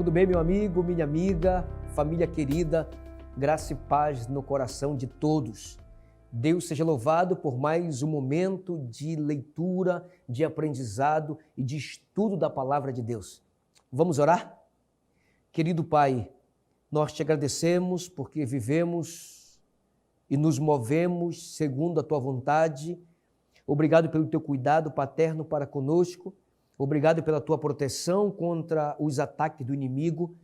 Tudo bem, meu amigo, minha amiga, família querida, graça e paz no coração de todos. Deus seja louvado por mais um momento de leitura, de aprendizado e de estudo da palavra de Deus. Vamos orar? Querido Pai, nós te agradecemos porque vivemos e nos movemos segundo a tua vontade. Obrigado pelo teu cuidado paterno para conosco. Obrigado pela tua proteção contra os ataques do inimigo.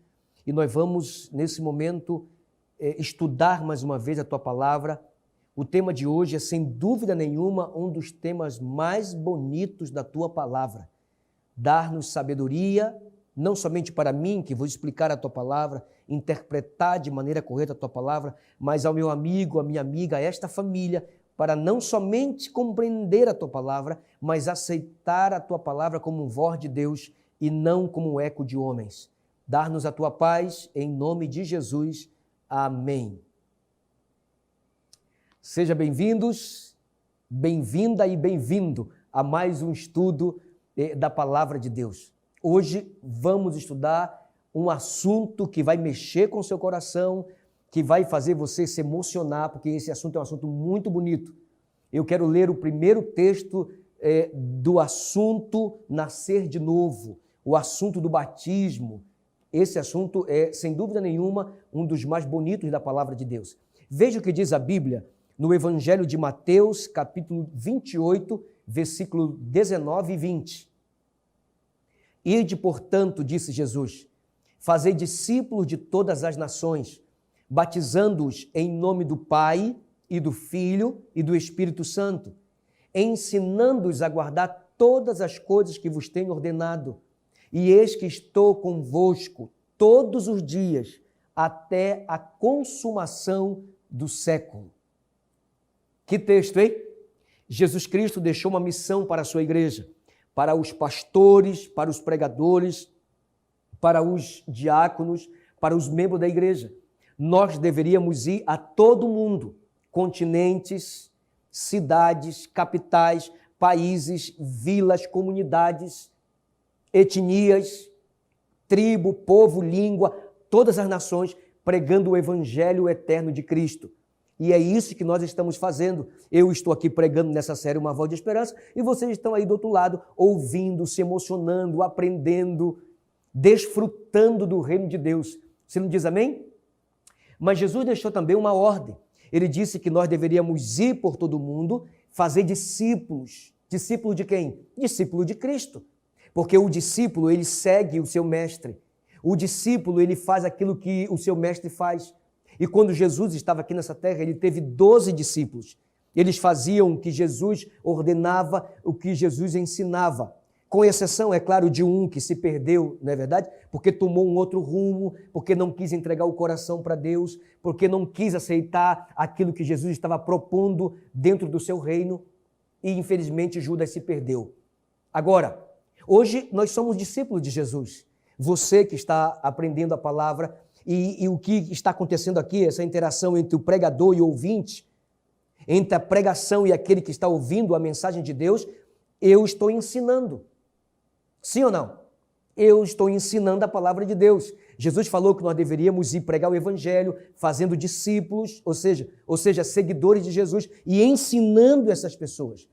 E nós vamos, nesse momento, estudar mais uma vez a tua palavra. O tema de hoje é, sem dúvida nenhuma, um dos temas mais bonitos da tua palavra. Dar-nos sabedoria, não somente para mim, que vou explicar a tua palavra, interpretar de maneira correta a tua palavra, mas ao meu amigo, à minha amiga, a esta família, para não somente compreender a tua palavra, mas aceitar a tua palavra como voz de Deus e não como um eco de homens. Dar-nos a tua paz, em nome de Jesus. Amém. Seja bem-vindos, bem-vinda e bem-vindo a mais um estudo da palavra de Deus. Hoje vamos estudar um assunto que vai mexer com o seu coração, que vai fazer você se emocionar, porque esse assunto é um assunto muito bonito. Eu quero ler o primeiro texto do assunto nascer de novo, o assunto do batismo. Esse assunto é, sem dúvida nenhuma, um dos mais bonitos da palavra de Deus. Veja o que diz a Bíblia no Evangelho de Mateus, capítulo 28, versículo 19 e 20. Ide, portanto, disse Jesus, fazei discípulos de todas as nações, batizando-os em nome do Pai e do Filho e do Espírito Santo, ensinando-os a guardar todas as coisas que vos tenho ordenado. E eis que estou convosco todos os dias, até a consumação do século. Que texto, hein? Jesus Cristo deixou uma missão para a sua igreja, para os pastores, para os pregadores, para os diáconos, para os membros da igreja. Nós deveríamos ir a todo mundo, continentes, cidades, capitais, países, vilas, comunidades, etnias, tribo, povo, língua, todas as nações, pregando o evangelho eterno de Cristo. E é isso que nós estamos fazendo. Eu estou aqui pregando nessa série Uma Voz de Esperança e vocês estão aí do outro lado, ouvindo, se emocionando, aprendendo, desfrutando do reino de Deus. Você não diz amém? Mas Jesus deixou também uma ordem. Ele disse que nós deveríamos ir por todo mundo, fazer discípulos. Discípulo de quem? Discípulo de Cristo. Porque o discípulo, ele segue o seu mestre. O discípulo, ele faz aquilo que o seu mestre faz. E quando Jesus estava aqui nessa terra, ele teve 12 discípulos. Eles faziam o que Jesus ordenava, o que Jesus ensinava. Com exceção, é claro, de um que se perdeu, não é verdade? Porque tomou um outro rumo, porque não quis entregar o coração para Deus, porque não quis aceitar aquilo que Jesus estava propondo dentro do seu reino e, infelizmente, Judas se perdeu. Agora, hoje nós somos discípulos de Jesus. Você que está aprendendo a palavra e o que está acontecendo aqui, essa interação entre o pregador e o ouvinte, entre a pregação e aquele que está ouvindo a mensagem de Deus, eu estou ensinando. Sim ou não? Eu estou ensinando a palavra de Deus. Jesus falou que nós deveríamos ir pregar o evangelho, fazendo discípulos, ou seja, seguidores de Jesus e ensinando essas pessoas.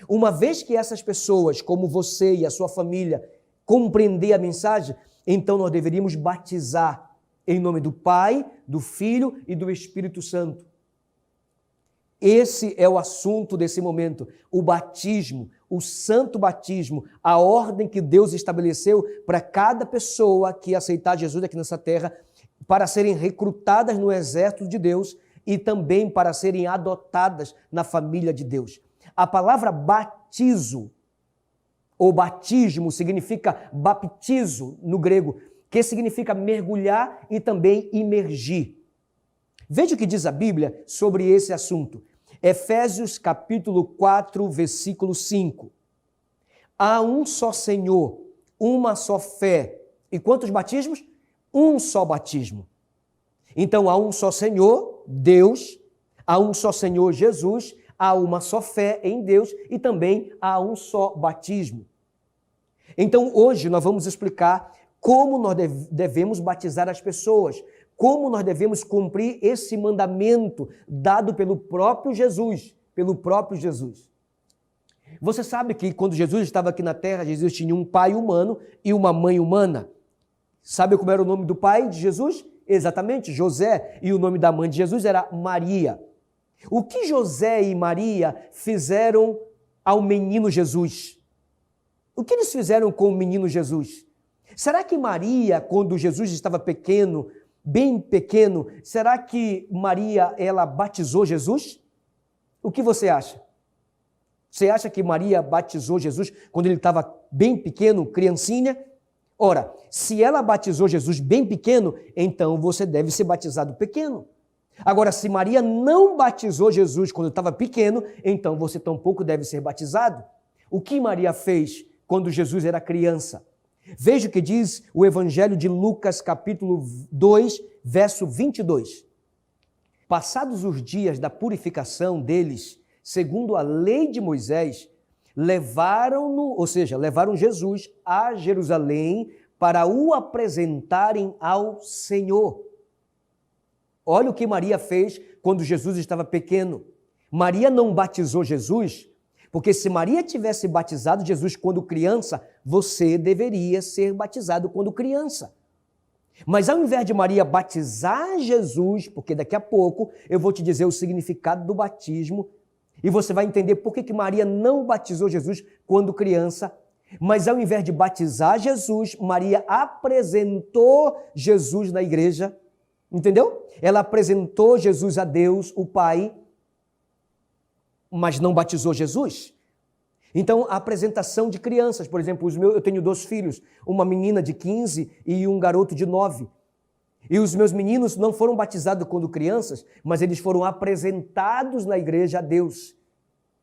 Uma vez que essas pessoas, como você e a sua família, compreender a mensagem, então nós deveríamos batizar em nome do Pai, do Filho e do Espírito Santo. Esse é o assunto desse momento, o batismo, o santo batismo, a ordem que Deus estabeleceu para cada pessoa que aceitar Jesus aqui nessa terra, para serem recrutadas no exército de Deus e também para serem adotadas na família de Deus. A palavra batizo ou batismo significa baptizo no grego, que significa mergulhar e também imergir. Veja o que diz a Bíblia sobre esse assunto. Efésios capítulo 4, versículo 5. Há um só Senhor, uma só fé. E quantos batismos? Um só batismo. Então há um só Senhor, Deus, há um só Senhor Jesus, há uma só fé em Deus e também há um só batismo. Então hoje nós vamos explicar como nós devemos batizar as pessoas, como nós devemos cumprir esse mandamento dado pelo próprio Jesus, Você sabe que quando Jesus estava aqui na terra, Jesus tinha um pai humano e uma mãe humana. Sabe como era o nome do pai de Jesus? Exatamente, José. E o nome da mãe de Jesus era Maria. O que José e Maria fizeram ao menino Jesus? O que eles fizeram com o menino Jesus? Será que Maria, quando Jesus estava pequeno, bem pequeno, será que Maria, ela batizou Jesus? O que você acha? Você acha que Maria batizou Jesus quando ele estava bem pequeno, criancinha? Ora, se ela batizou Jesus bem pequeno, então você deve ser batizado pequeno. Agora, se Maria não batizou Jesus quando estava pequeno, então você tampouco deve ser batizado. O que Maria fez quando Jesus era criança? Veja o que diz o Evangelho de Lucas, capítulo 2, verso 22. Passados os dias da purificação deles, segundo a lei de Moisés, levaram Jesus a Jerusalém para o apresentarem ao Senhor. Olha o que Maria fez quando Jesus estava pequeno. Maria não batizou Jesus, porque se Maria tivesse batizado Jesus quando criança, você deveria ser batizado quando criança. Mas ao invés de Maria batizar Jesus, porque daqui a pouco eu vou te dizer o significado do batismo, e você vai entender por que Maria não batizou Jesus quando criança, mas ao invés de batizar Jesus, Maria apresentou Jesus na igreja, entendeu? Ela apresentou Jesus a Deus, o Pai, mas não batizou Jesus. Então, a apresentação de crianças, por exemplo, eu tenho 2 filhos, uma menina de 15 e um garoto de 9. E os meus meninos não foram batizados quando crianças, mas eles foram apresentados na igreja a Deus.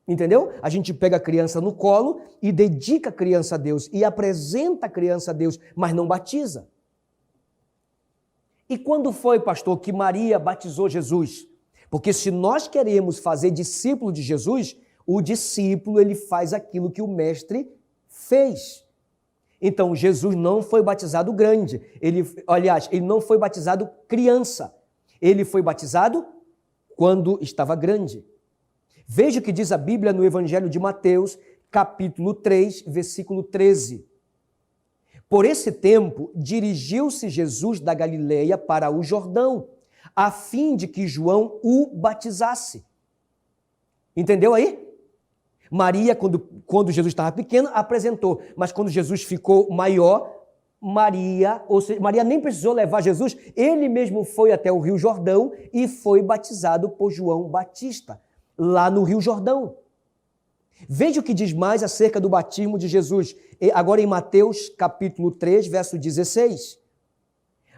Entendeu? A gente pega a criança no colo e dedica a criança a Deus e apresenta a criança a Deus, mas não batiza. E quando foi, pastor, que Maria batizou Jesus? Porque se nós queremos fazer discípulo de Jesus, o discípulo ele faz aquilo que o mestre fez. Então, Jesus não foi batizado grande. Ele não foi batizado criança. Ele foi batizado quando estava grande. Veja o que diz a Bíblia no Evangelho de Mateus, capítulo 3, versículo 13. Por esse tempo, dirigiu-se Jesus da Galileia para o Jordão, a fim de que João o batizasse. Entendeu aí? Maria, quando Jesus estava pequeno, apresentou. Mas quando Jesus ficou maior, Maria nem precisou levar Jesus, ele mesmo foi até o Rio Jordão e foi batizado por João Batista, lá no Rio Jordão. Veja o que diz mais acerca do batismo de Jesus, agora em Mateus capítulo 3, verso 16.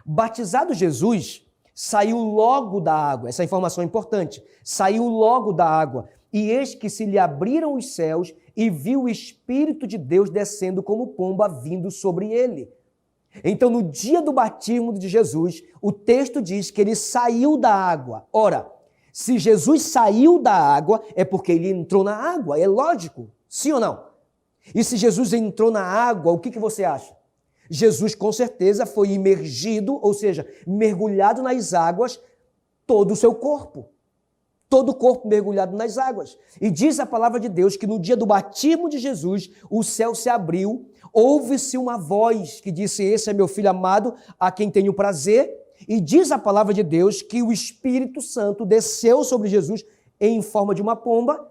Batizado Jesus, saiu logo da água, essa informação é importante, saiu logo da água, e eis que se lhe abriram os céus e viu o Espírito de Deus descendo como pomba vindo sobre ele. Então, no dia do batismo de Jesus, o texto diz que ele saiu da água. Ora, se Jesus saiu da água, é porque ele entrou na água, é lógico, sim ou não? E se Jesus entrou na água, o que você acha? Jesus com certeza foi imergido, ou seja, mergulhado nas águas, todo o seu corpo. Todo o corpo mergulhado nas águas. E diz a palavra de Deus que no dia do batismo de Jesus, o céu se abriu, ouve-se uma voz que disse, esse é meu filho amado, a quem tenho prazer. E diz a palavra de Deus que o Espírito Santo desceu sobre Jesus em forma de uma pomba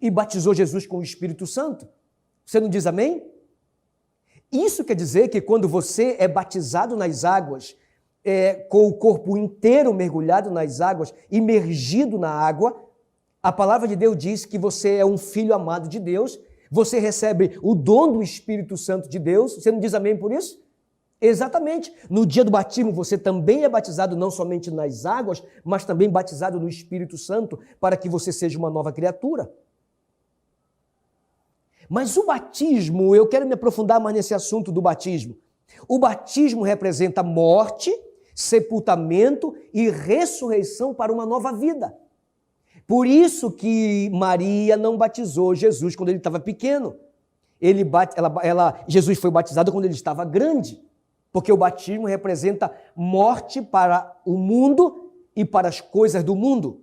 e batizou Jesus com o Espírito Santo. Você não diz amém? Isso quer dizer que quando você é batizado nas águas, com o corpo inteiro mergulhado nas águas, imergido na água, a palavra de Deus diz que você é um filho amado de Deus, você recebe o dom do Espírito Santo de Deus. Você não diz amém por isso? Exatamente. No dia do batismo você também é batizado não somente nas águas, mas também batizado no Espírito Santo para que você seja uma nova criatura. Mas o batismo, eu quero me aprofundar mais nesse assunto do batismo. O batismo representa morte, sepultamento e ressurreição para uma nova vida. Por isso que Maria não batizou Jesus quando ele estava pequeno. Jesus foi batizado quando ele estava grande. Porque o batismo representa morte para o mundo e para as coisas do mundo.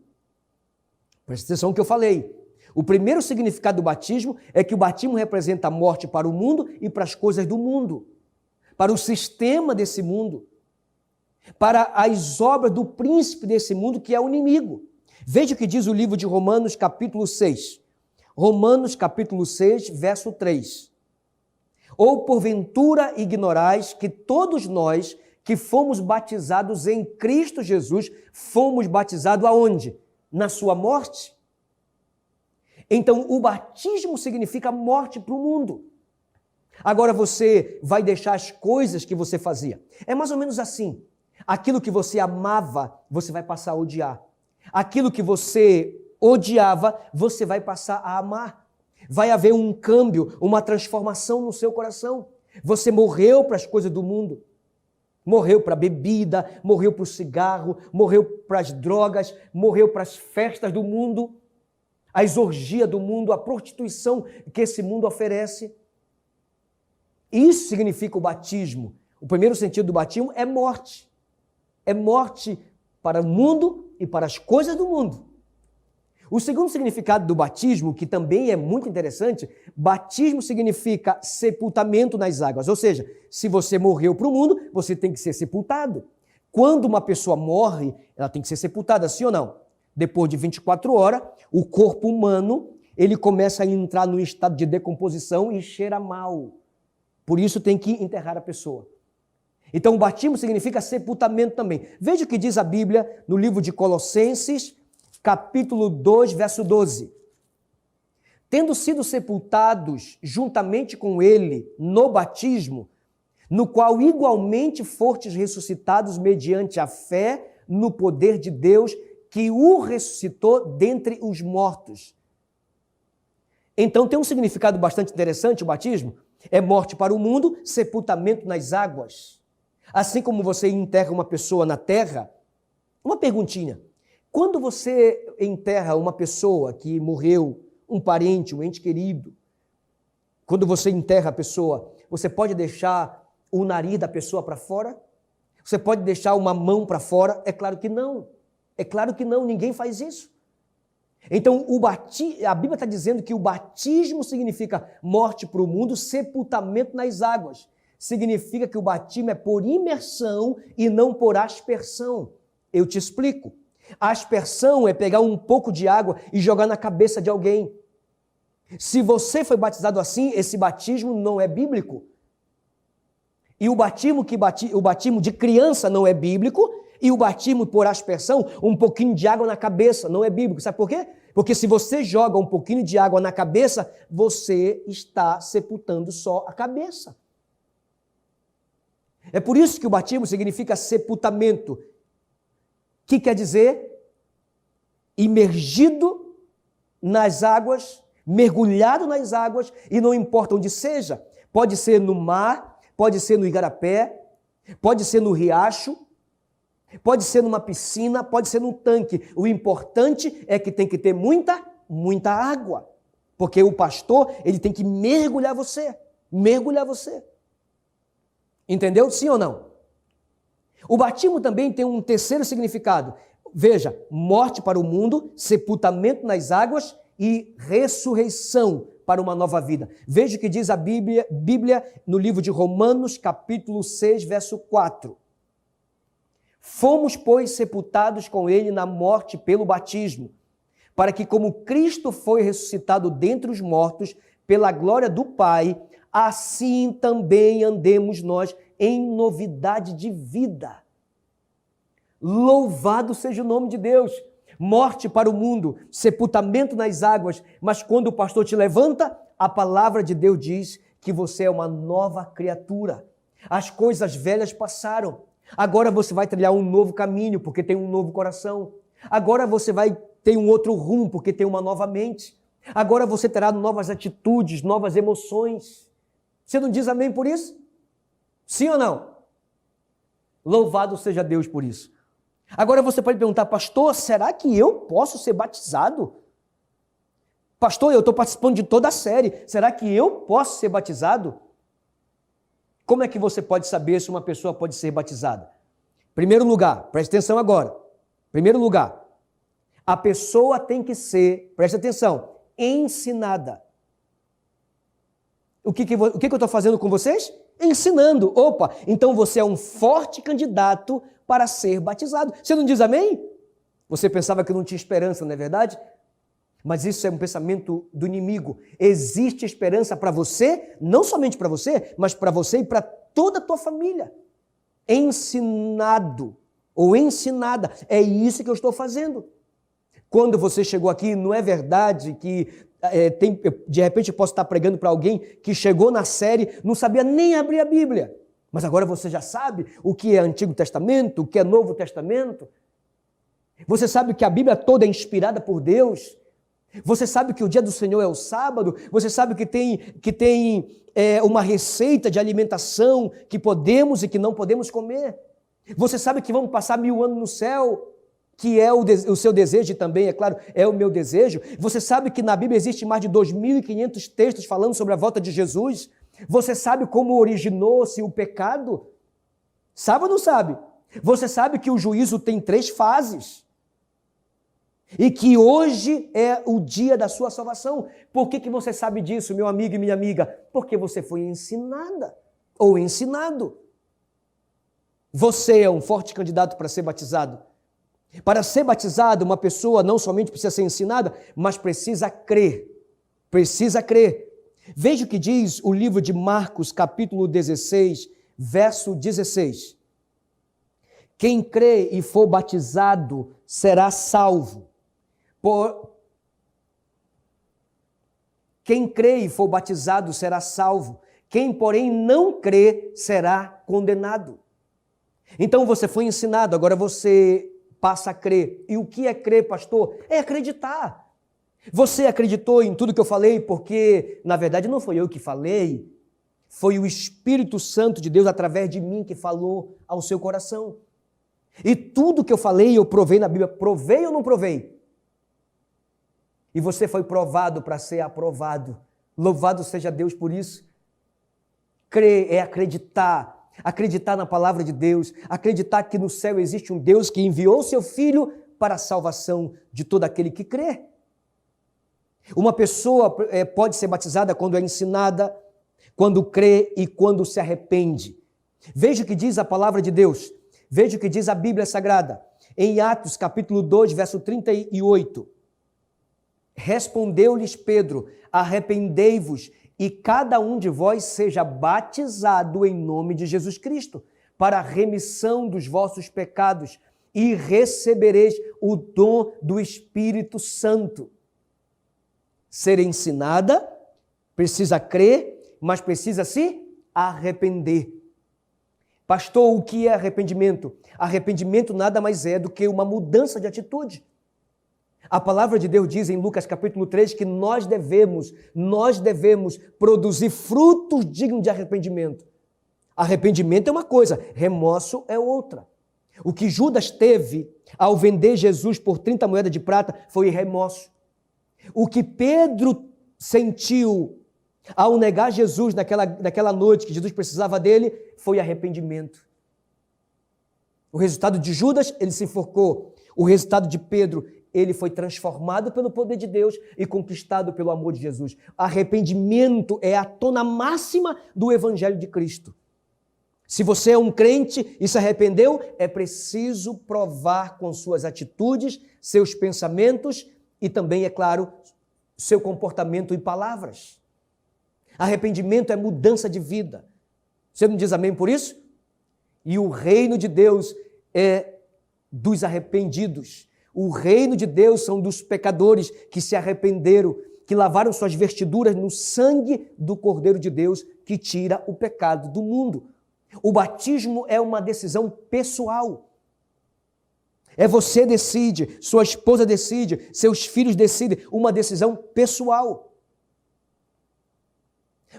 Presta atenção no que eu falei. O primeiro significado do batismo é que o batismo representa a morte para o mundo e para as coisas do mundo, para o sistema desse mundo, para as obras do príncipe desse mundo, que é o inimigo. Veja o que diz o livro de Romanos, capítulo 6. Romanos, capítulo 6, verso 3. Ou porventura ignorais que todos nós que fomos batizados em Cristo Jesus, fomos batizados aonde? Na sua morte? Então, o batismo significa morte para o mundo. Agora você vai deixar as coisas que você fazia. É mais ou menos assim. Aquilo que você amava, você vai passar a odiar. Aquilo que você odiava, você vai passar a amar. Vai haver um câmbio, uma transformação no seu coração. Você morreu para as coisas do mundo. Morreu para a bebida, morreu para o cigarro, morreu para as drogas, morreu para as festas do mundo, as orgias do mundo, a prostituição que esse mundo oferece. Isso significa o batismo. O primeiro sentido do batismo é morte. É morte para o mundo e para as coisas do mundo. O segundo significado do batismo, que também é muito interessante, batismo significa sepultamento nas águas. Ou seja, se você morreu para o mundo, você tem que ser sepultado. Quando uma pessoa morre, ela tem que ser sepultada, sim ou não? Depois de 24 horas, o corpo humano, ele começa a entrar no estado de decomposição e cheira mal. Por isso tem que enterrar a pessoa. Então o batismo significa sepultamento também. Veja o que diz a Bíblia no livro de Colossenses, capítulo 2, verso 12. Tendo sido sepultados juntamente com ele no batismo, no qual igualmente fostes ressuscitados mediante a fé no poder de Deus, que o ressuscitou dentre os mortos. Então tem um significado bastante interessante o batismo. É morte para o mundo, sepultamento nas águas. Assim como você enterra uma pessoa na terra, uma perguntinha. Quando você enterra uma pessoa que morreu, um parente, um ente querido, quando você enterra a pessoa, você pode deixar o nariz da pessoa para fora? Você pode deixar uma mão para fora? É claro que não. É claro que não, ninguém faz isso. Então, a Bíblia está dizendo que o batismo significa morte para o mundo, sepultamento nas águas. Significa que o batismo é por imersão e não por aspersão. Eu te explico. A aspersão é pegar um pouco de água e jogar na cabeça de alguém. Se você foi batizado assim, esse batismo não é bíblico. E o batismo de criança não é bíblico. E o batismo por aspersão, um pouquinho de água na cabeça, não é bíblico. Sabe por quê? Porque se você joga um pouquinho de água na cabeça, você está sepultando só a cabeça. É por isso que o batismo significa sepultamento, que quer dizer imergido nas águas, mergulhado nas águas, e não importa onde seja, pode ser no mar, pode ser no igarapé, pode ser no riacho, pode ser numa piscina, pode ser num tanque. O importante é que tem que ter muita água. Porque o pastor, ele tem que mergulhar você. Mergulhar você. Entendeu? Sim ou não? O batismo também tem um terceiro significado. Veja, morte para o mundo, sepultamento nas águas e ressurreição para uma nova vida. Veja o que diz a Bíblia no livro de Romanos, capítulo 6, verso 4. Fomos, pois, sepultados com ele na morte pelo batismo, para que, como Cristo foi ressuscitado dentre os mortos, pela glória do Pai, assim também andemos nós em novidade de vida. Louvado seja o nome de Deus. Morte para o mundo, sepultamento nas águas, mas quando o pastor te levanta, a palavra de Deus diz que você é uma nova criatura. As coisas velhas passaram. Agora você vai trilhar um novo caminho, porque tem um novo coração. Agora você vai ter um outro rumo, porque tem uma nova mente. Agora você terá novas atitudes, novas emoções. Você não diz amém por isso? Sim ou não? Louvado seja Deus por isso. Agora você pode perguntar, pastor, será que eu posso ser batizado? Pastor, eu estou participando de toda a série. Será que eu posso ser batizado? Como é que você pode saber se uma pessoa pode ser batizada? Primeiro lugar, preste atenção agora. Primeiro lugar, a pessoa tem que ser, preste atenção, ensinada. O que eu estou fazendo com vocês? Ensinando. Opa, então você é um forte candidato para ser batizado. Você não diz amém? Você pensava que não tinha esperança, não é verdade? Mas isso é um pensamento do inimigo. Existe esperança para você, não somente para você, mas para você e para toda a tua família. Ensinado ou ensinada. É isso que eu estou fazendo. Quando você chegou aqui, não é verdade que de repente eu posso estar pregando para alguém que chegou na série, não sabia nem abrir a Bíblia. Mas agora você já sabe o que é Antigo Testamento, o que é Novo Testamento. Você sabe que a Bíblia toda é inspirada por Deus. Você sabe que o dia do Senhor é o sábado. Você sabe que tem uma receita de alimentação que podemos e que não podemos comer. Você sabe que vamos passar 1000 anos no céu, que é o seu desejo e também, é claro, é o meu desejo. Você sabe que na Bíblia existe mais de 2.500 textos falando sobre a volta de Jesus. Você sabe como originou-se o pecado? Sabe ou não sabe? Você sabe que o juízo tem 3 fases. E que hoje é o dia da sua salvação. Por que você sabe disso, meu amigo e minha amiga? Porque você foi ensinada ou ensinado. Você é um forte candidato para ser batizado. Para ser batizado, uma pessoa não somente precisa ser ensinada, mas precisa crer. Precisa crer. Veja o que diz o livro de Marcos, capítulo 16, verso 16. Quem crê e for batizado será salvo. Quem crê e for batizado será salvo. Quem, porém, não crê será condenado. Então você foi ensinado, agora você passa a crer. E o que é crer, pastor? É acreditar. Você acreditou em tudo que eu falei porque, na verdade, não foi eu que falei. Foi o Espírito Santo de Deus, através de mim, que falou ao seu coração. E tudo que eu falei, eu provei na Bíblia. Provei ou não provei? E você foi provado para ser aprovado. Louvado seja Deus por isso. Crer é acreditar. Acreditar na palavra de Deus. Acreditar que no céu existe um Deus que enviou seu Filho para a salvação de todo aquele que crê. Uma pessoa pode ser batizada quando é ensinada, quando crê e quando se arrepende. Veja o que diz a palavra de Deus. Veja o que diz a Bíblia Sagrada. Em Atos, capítulo 2, verso 38. Respondeu-lhes Pedro: arrependei-vos e cada um de vós seja batizado em nome de Jesus Cristo, para a remissão dos vossos pecados, e recebereis o dom do Espírito Santo. Ser ensinada, precisa crer, mas precisa se arrepender. Pastor, o que é arrependimento? Arrependimento nada mais é do que uma mudança de atitude. A palavra de Deus diz em Lucas capítulo 3 que nós devemos produzir frutos dignos de arrependimento. Arrependimento é uma coisa, remorso é outra. O que Judas teve ao vender Jesus por 30 moedas de prata foi remorso. O que Pedro sentiu ao negar Jesus naquela noite que Jesus precisava dele foi arrependimento. O resultado de Judas, ele se enforcou. O resultado de Pedro, ele foi transformado pelo poder de Deus e conquistado pelo amor de Jesus. Arrependimento é a tona máxima do Evangelho de Cristo. Se você é um crente e se arrependeu, é preciso provar com suas atitudes, seus pensamentos e também, é claro, seu comportamento e palavras. Arrependimento é mudança de vida. Você não diz amém por isso? E o reino de Deus é dos arrependidos. O reino de Deus são dos pecadores que se arrependeram, que lavaram suas vestiduras no sangue do Cordeiro de Deus, que tira o pecado do mundo. O batismo é uma decisão pessoal. É você decide, sua esposa decide, seus filhos decidem, uma decisão pessoal.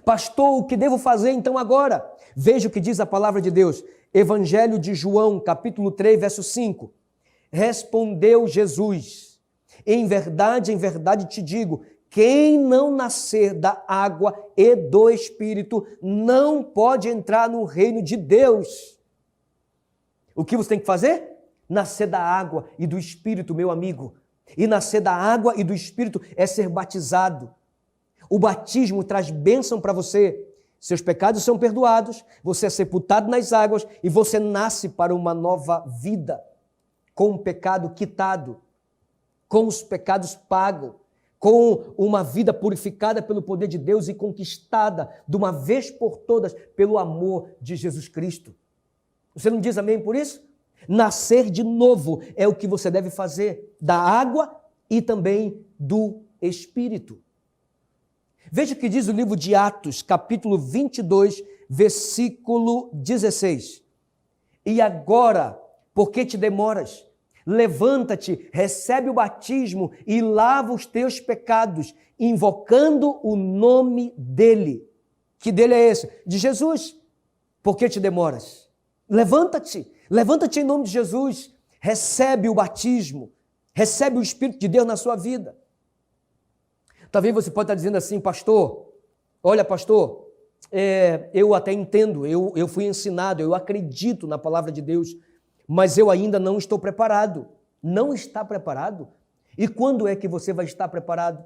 Pastor, o que devo fazer então agora? Veja o que diz a palavra de Deus. Evangelho de João, capítulo 3, verso 5. Respondeu Jesus: em verdade te digo, quem não nascer da água e do Espírito não pode entrar no reino de Deus. O que você tem que fazer? Nascer da água e do Espírito, meu amigo. E nascer da água e do Espírito é ser batizado. O batismo traz bênção para você. Seus pecados são perdoados, você é sepultado nas águas e você nasce para uma nova vida, com o pecado quitado, com os pecados pagos, com uma vida purificada pelo poder de Deus e conquistada de uma vez por todas pelo amor de Jesus Cristo. Você não diz amém por isso? Nascer de novo é o que você deve fazer, da água e também do Espírito. Veja o que diz o livro de Atos, capítulo 22, versículo 16. E agora, por que te demoras? Levanta-te, recebe o batismo e lava os teus pecados, invocando o nome dele. Que dele é esse? De Jesus. Por que te demoras? Levanta-te, levanta-te em nome de Jesus, recebe o batismo, recebe o Espírito de Deus na sua vida. Talvez você pode estar dizendo assim, pastor, olha pastor, eu até entendo, eu fui ensinado, eu acredito na palavra de Deus, mas eu ainda não estou preparado. Não está preparado? E quando é que você vai estar preparado?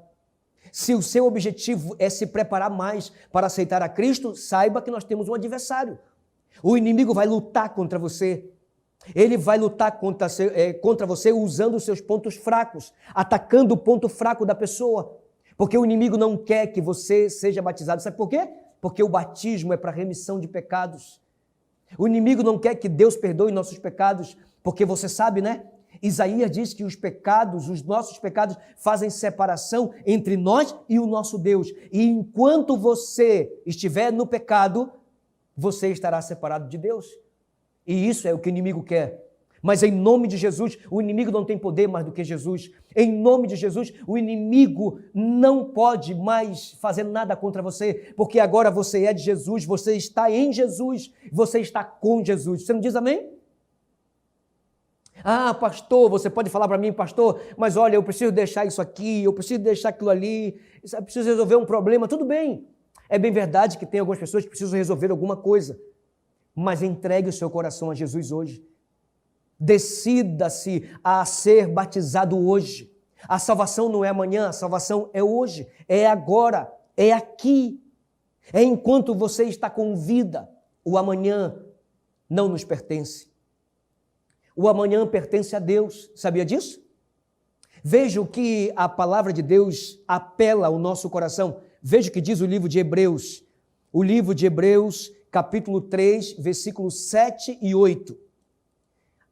Se o seu objetivo é se preparar mais para aceitar a Cristo, saiba que nós temos um adversário. O inimigo vai lutar contra você. Ele vai lutar contra você usando os seus pontos fracos, atacando o ponto fraco da pessoa. Porque o inimigo não quer que você seja batizado. Sabe por quê? Porque o batismo é para remissão de pecados. O inimigo não quer que Deus perdoe nossos pecados, porque você sabe, né? Isaías diz que os pecados, os nossos pecados, fazem separação entre nós e o nosso Deus. E enquanto você estiver no pecado, você estará separado de Deus. E isso é o que o inimigo quer. Mas em nome de Jesus, o inimigo não tem poder mais do que Jesus. Em nome de Jesus, o inimigo não pode mais fazer nada contra você, porque agora você é de Jesus, você está em Jesus, você está com Jesus. Você não diz amém? Ah, pastor, você pode falar para mim, pastor, mas olha, eu preciso deixar isso aqui, eu preciso deixar aquilo ali, eu preciso resolver um problema. Tudo bem. É bem verdade que tem algumas pessoas que precisam resolver alguma coisa, mas entregue o seu coração a Jesus hoje. Decida-se a ser batizado hoje. A salvação não é amanhã, a salvação é hoje, é agora, é aqui. É enquanto você está com vida. O amanhã não nos pertence. O amanhã pertence a Deus. Sabia disso? Veja o que a palavra de Deus apela ao nosso coração. Veja o que diz o livro de Hebreus. O livro de Hebreus, capítulo 3, versículos 7 e 8.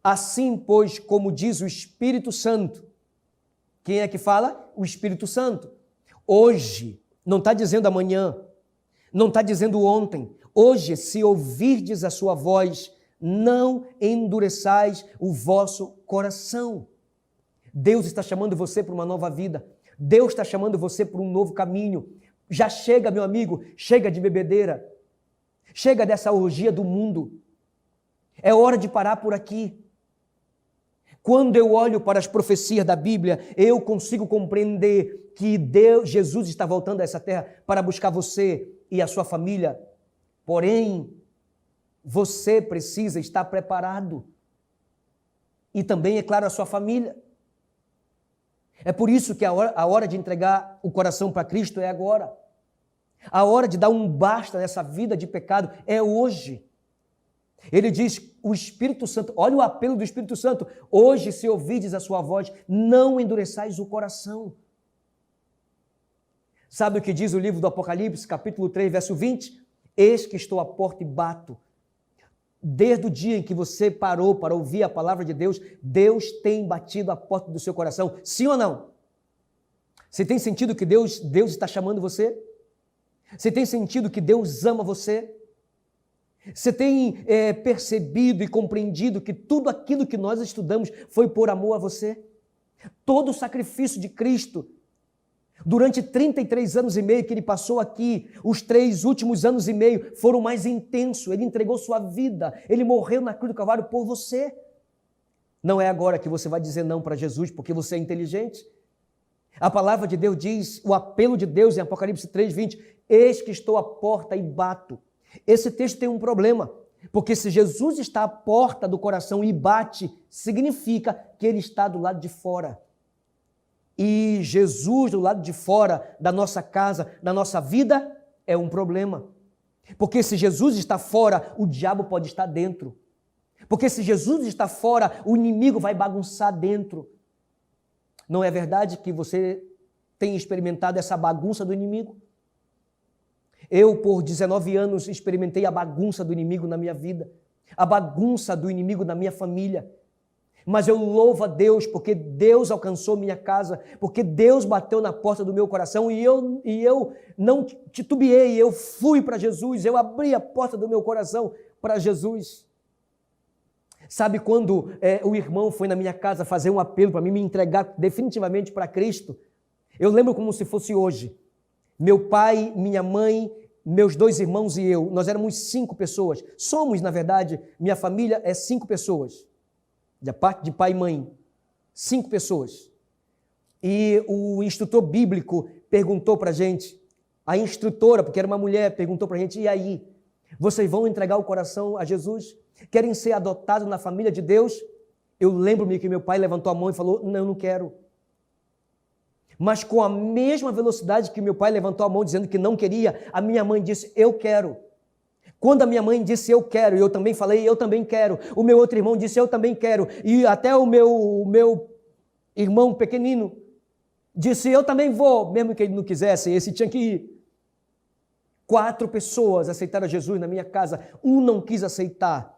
Assim, pois, como diz o Espírito Santo. Quem é que fala? O Espírito Santo. Hoje, não está dizendo amanhã, não está dizendo ontem. Hoje, se ouvirdes a sua voz, não endureçais o vosso coração. Deus está chamando você para uma nova vida. Deus está chamando você para um novo caminho. Já chega, meu amigo, chega de bebedeira. Chega dessa orgia do mundo. É hora de parar por aqui. Quando eu olho para as profecias da Bíblia, eu consigo compreender que Jesus está voltando a essa terra para buscar você e a sua família. Porém, você precisa estar preparado. E também, é claro, a sua família. É por isso que a hora de entregar o coração para Cristo é agora. A hora de dar um basta nessa vida de pecado é hoje. Ele diz, o Espírito Santo, olha o apelo do Espírito Santo, hoje se ouvides a sua voz, não endureçais o coração. Sabe o que diz o livro do Apocalipse, capítulo 3, verso 20? Eis que estou à porta e bato. Desde o dia em que você parou para ouvir a palavra de Deus, Deus tem batido a porta do seu coração, sim ou não? Você tem sentido que Deus está chamando você? Você tem sentido que Deus ama você? Você tem percebido e compreendido que tudo aquilo que nós estudamos foi por amor a você? Todo o sacrifício de Cristo, durante 33 anos e meio que ele passou aqui, os 3 últimos anos e meio foram mais intensos. Ele entregou sua vida, ele morreu na cruz do Calvário por você. Não é agora que você vai dizer não para Jesus porque você é inteligente. A palavra de Deus diz, o apelo de Deus em Apocalipse 3:20, eis que estou à porta e bato. Esse texto tem um problema, porque se Jesus está à porta do coração e bate, significa que ele está do lado de fora. E Jesus do lado de fora da nossa casa, da nossa vida, é um problema. Porque se Jesus está fora, o diabo pode estar dentro. Porque se Jesus está fora, o inimigo vai bagunçar dentro. Não é verdade que você tem experimentado essa bagunça do inimigo? Eu, por 19 anos, experimentei a bagunça do inimigo na minha vida, a bagunça do inimigo na minha família. Mas eu louvo a Deus, porque Deus alcançou minha casa, porque Deus bateu na porta do meu coração e eu não titubeei, eu fui para Jesus, eu abri a porta do meu coração para Jesus. Sabe quando o irmão foi na minha casa fazer um apelo para mim me entregar definitivamente para Cristo? Eu lembro como se fosse hoje. Meu pai, minha mãe, meus 2 irmãos e eu, nós éramos 5 pessoas. Somos, na verdade, minha família é 5 pessoas. Da parte de pai e mãe. 5 pessoas. E o instrutor bíblico perguntou para a gente, a instrutora, porque era uma mulher, perguntou para a gente, e aí? Vocês vão entregar o coração a Jesus? Querem ser adotados na família de Deus? Eu lembro-me que meu pai levantou a mão e falou, não, eu não quero. Mas com a mesma velocidade que meu pai levantou a mão dizendo que não queria, a minha mãe disse, eu quero. Quando a minha mãe disse, eu quero, e eu também falei, eu também quero. O meu outro irmão disse, eu também quero. E até o meu irmão pequenino disse, eu também vou, mesmo que ele não quisesse, esse tinha que ir. 4 pessoas aceitaram Jesus na minha casa, um não quis aceitar.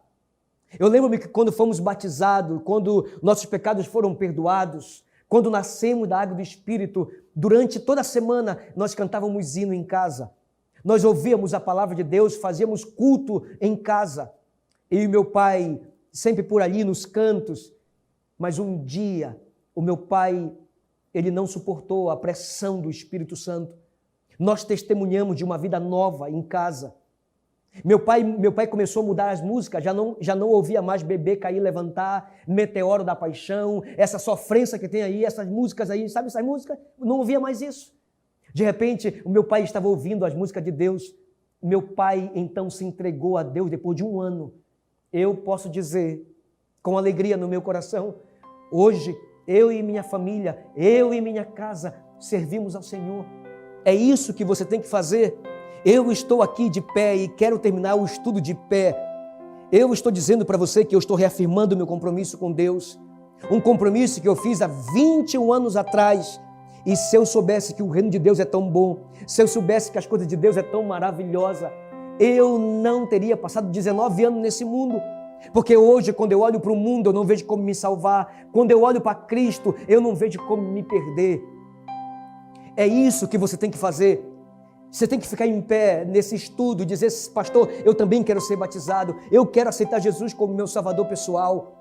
Eu lembro-me que quando fomos batizados, quando nossos pecados foram perdoados, quando nascemos da água do Espírito, durante toda a semana nós cantávamos hino em casa. Nós ouvíamos a palavra de Deus, fazíamos culto em casa. Eu e meu pai sempre por ali nos cantos. Mas um dia o meu pai, ele não suportou a pressão do Espírito Santo. Nós testemunhamos de uma vida nova em casa. Meu pai começou a mudar as músicas, já não ouvia mais Beber, Cair, Levantar, Meteoro da Paixão, essa sofrência que tem aí, essas músicas aí, sabe essas músicas? Não ouvia mais isso. De repente, o meu pai estava ouvindo as músicas de Deus. Meu pai, então, se entregou a Deus depois de 1 ano. Eu posso dizer, com alegria no meu coração, hoje, eu e minha família, eu e minha casa, servimos ao Senhor. É isso que você tem que fazer. Eu estou aqui de pé e quero terminar o estudo de pé. Eu estou dizendo para você que eu estou reafirmando o meu compromisso com Deus. Um compromisso que eu fiz há 21 anos atrás. E se eu soubesse que o reino de Deus é tão bom, se eu soubesse que as coisas de Deus é tão maravilhosa, eu não teria passado 19 anos nesse mundo. Porque hoje, quando eu olho para o mundo, eu não vejo como me salvar. Quando eu olho para Cristo, eu não vejo como me perder. É isso que você tem que fazer. Você tem que ficar em pé nesse estudo e dizer, pastor, eu também quero ser batizado. Eu quero aceitar Jesus como meu salvador pessoal.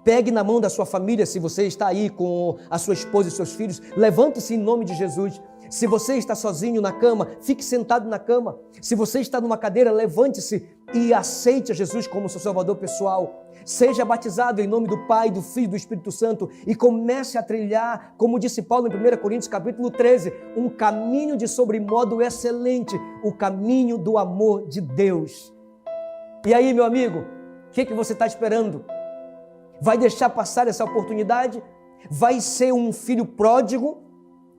Pegue na mão da sua família, se você está aí com a sua esposa e seus filhos, levante-se em nome de Jesus. Se você está sozinho na cama, fique sentado na cama. Se você está numa cadeira, levante-se e aceite a Jesus como seu salvador pessoal. Seja batizado em nome do Pai, do Filho e do Espírito Santo e comece a trilhar, como disse Paulo em 1 Coríntios capítulo 13, um caminho de sobremodo excelente, o caminho do amor de Deus. E aí, meu amigo, o que você está esperando? Vai deixar passar essa oportunidade? Vai ser um filho pródigo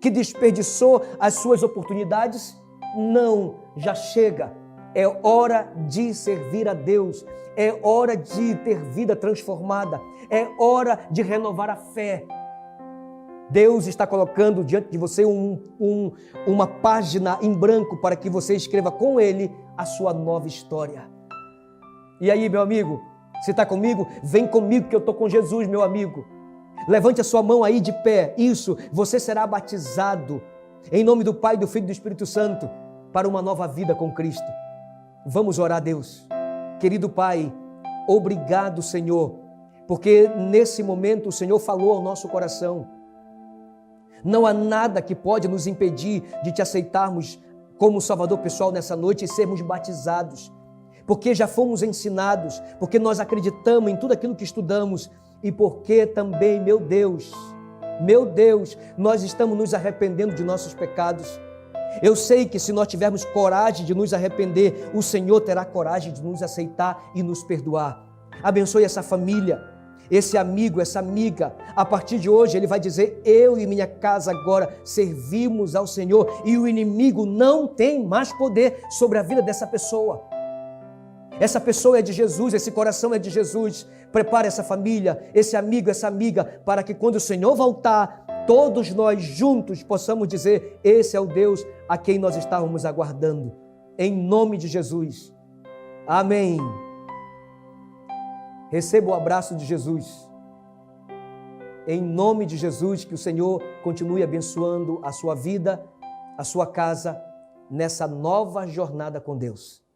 que desperdiçou as suas oportunidades? Não, já chega. É hora de servir a Deus. É hora de ter vida transformada. É hora de renovar a fé. Deus está colocando diante de você uma página em branco para que você escreva com Ele a sua nova história. E aí, meu amigo, você está comigo? Vem comigo que eu estou com Jesus, meu amigo. Levante a sua mão aí de pé. Isso, você será batizado em nome do Pai, do Filho e do Espírito Santo para uma nova vida com Cristo. Vamos orar a Deus. Querido Pai, obrigado, Senhor, porque nesse momento o Senhor falou ao nosso coração. Não há nada que pode nos impedir de te aceitarmos como Salvador pessoal nessa noite e sermos batizados. Porque já fomos ensinados, porque nós acreditamos em tudo aquilo que estudamos e porque também, meu Deus, Meu Deus, nós estamos nos arrependendo de nossos pecados. Eu sei que se nós tivermos coragem de nos arrepender, o Senhor terá coragem de nos aceitar e nos perdoar. Abençoe essa família, esse amigo, essa amiga. A partir de hoje ele vai dizer: eu e minha casa agora servimos ao Senhor, e o inimigo não tem mais poder sobre a vida dessa pessoa. Essa pessoa é de Jesus, esse coração é de Jesus. Prepare essa família, esse amigo, essa amiga, para que quando o Senhor voltar, todos nós juntos possamos dizer: esse é o Deus a quem nós estávamos aguardando. Em nome de Jesus. Amém. Receba o abraço de Jesus. Em nome de Jesus, que o Senhor continue abençoando a sua vida, a sua casa, nessa nova jornada com Deus.